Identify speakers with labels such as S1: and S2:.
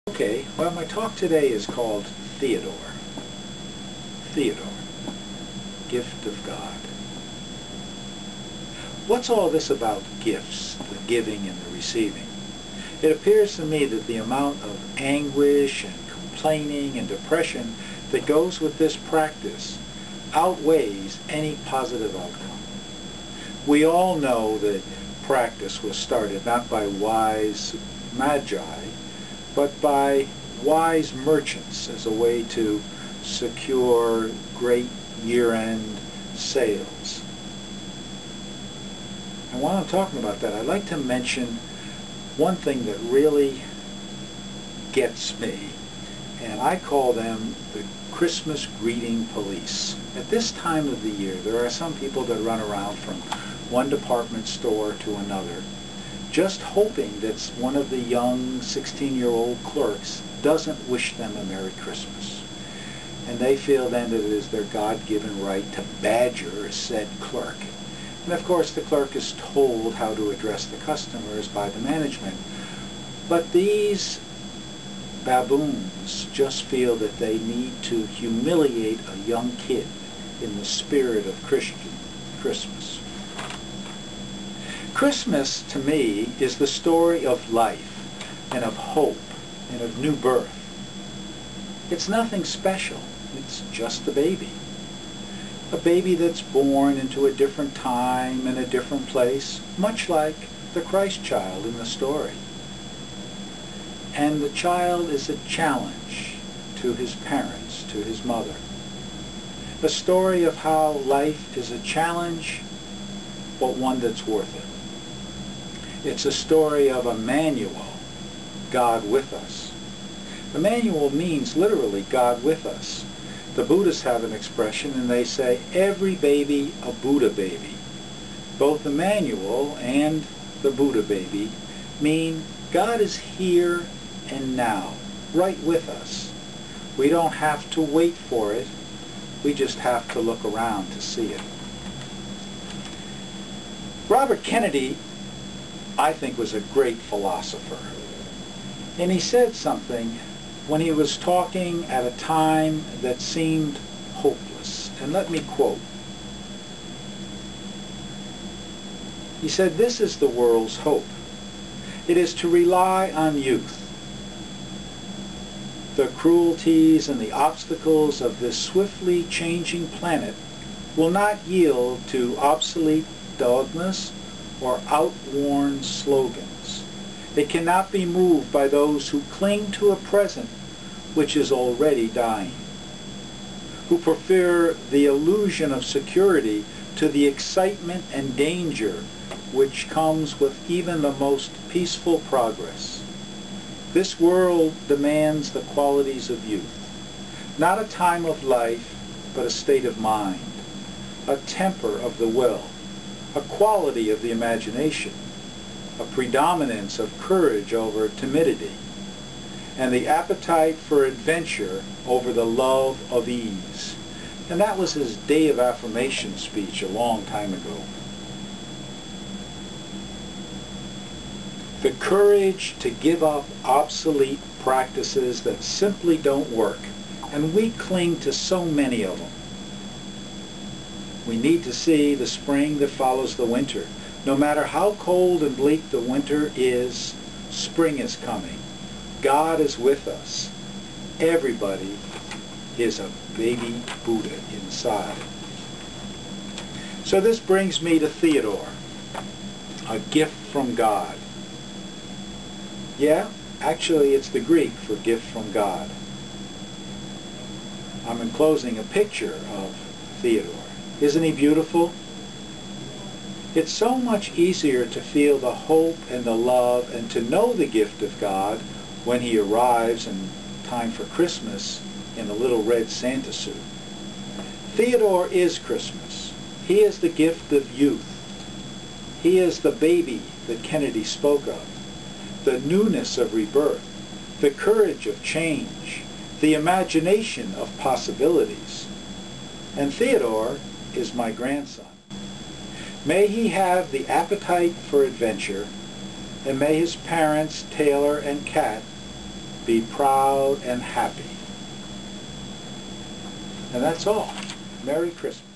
S1: Okay, well, my talk today is called Theodore. Theodore, gift of God. What's all this about gifts, the giving and the receiving? It appears to me that the amount of anguish and complaining and depression that goes with this practice outweighs any positive outcome. We all know that practice was started not by wise magi, but by wise merchants as a way to secure great year-end sales. And while I'm talking about that, I'd like to mention one thing that really gets me, and I call them the Christmas greeting police. At this time of the year, there are some people that run around from one department store to another, just hoping that one of the young 16-year-old clerks doesn't wish them a Merry Christmas. And they feel then that it is their God-given right to badger said clerk. And of course the clerk is told how to address the customers by the management. But these baboons just feel that they need to humiliate a young kid in the spirit of Christian Christmas. Christmas, to me, is the story of life and of hope and of new birth. It's nothing special. It's just a baby. A baby that's born into a different time and a different place, much like the Christ child in the story. And the child is a challenge to his parents, to his mother. A story of how life is a challenge, but one that's worth it. It's a story of Emmanuel, God with us. Emmanuel means literally God with us. The Buddhists have an expression and they say, every baby a Buddha baby. Both Emmanuel and the Buddha baby mean God is here and now, right with us. We don't have to wait for it. We just have to look around to see it. Robert Kennedy, I think, was a great philosopher. And he said something when he was talking at a time that seemed hopeless. And let me quote. He said, "This is the world's hope. It is to rely on youth. The cruelties and the obstacles of this swiftly changing planet will not yield to obsolete dogmas or outworn slogans. It cannot be moved by those who cling to a present which is already dying, who prefer the illusion of security to the excitement and danger which comes with even the most peaceful progress. This world demands the qualities of youth, not a time of life, but a state of mind, a temper of the will, a quality of the imagination, a predominance of courage over timidity, and the appetite for adventure over the love of ease." And that was his Day of Affirmation speech a long time ago. The courage to give up obsolete practices that simply don't work, and we cling to so many of them. We need to see the spring that follows the winter. No matter how cold and bleak the winter is, spring is coming. God is with us. Everybody is a baby Buddha inside. So this brings me to Theodore, a gift from God. Yeah, actually it's the Greek for gift from God. I'm enclosing a picture of Theodore. Isn't he beautiful? It's so much easier to feel the hope and the love and to know the gift of God when he arrives in time for Christmas in a little red Santa suit. Theodore is Christmas. He is the gift of youth. He is the baby that Kennedy spoke of, the newness of rebirth, the courage of change, the imagination of possibilities. And Theodore is my grandson. May he have the appetite for adventure, and may his parents, Taylor and Kat, be proud and happy. And that's all. Merry Christmas.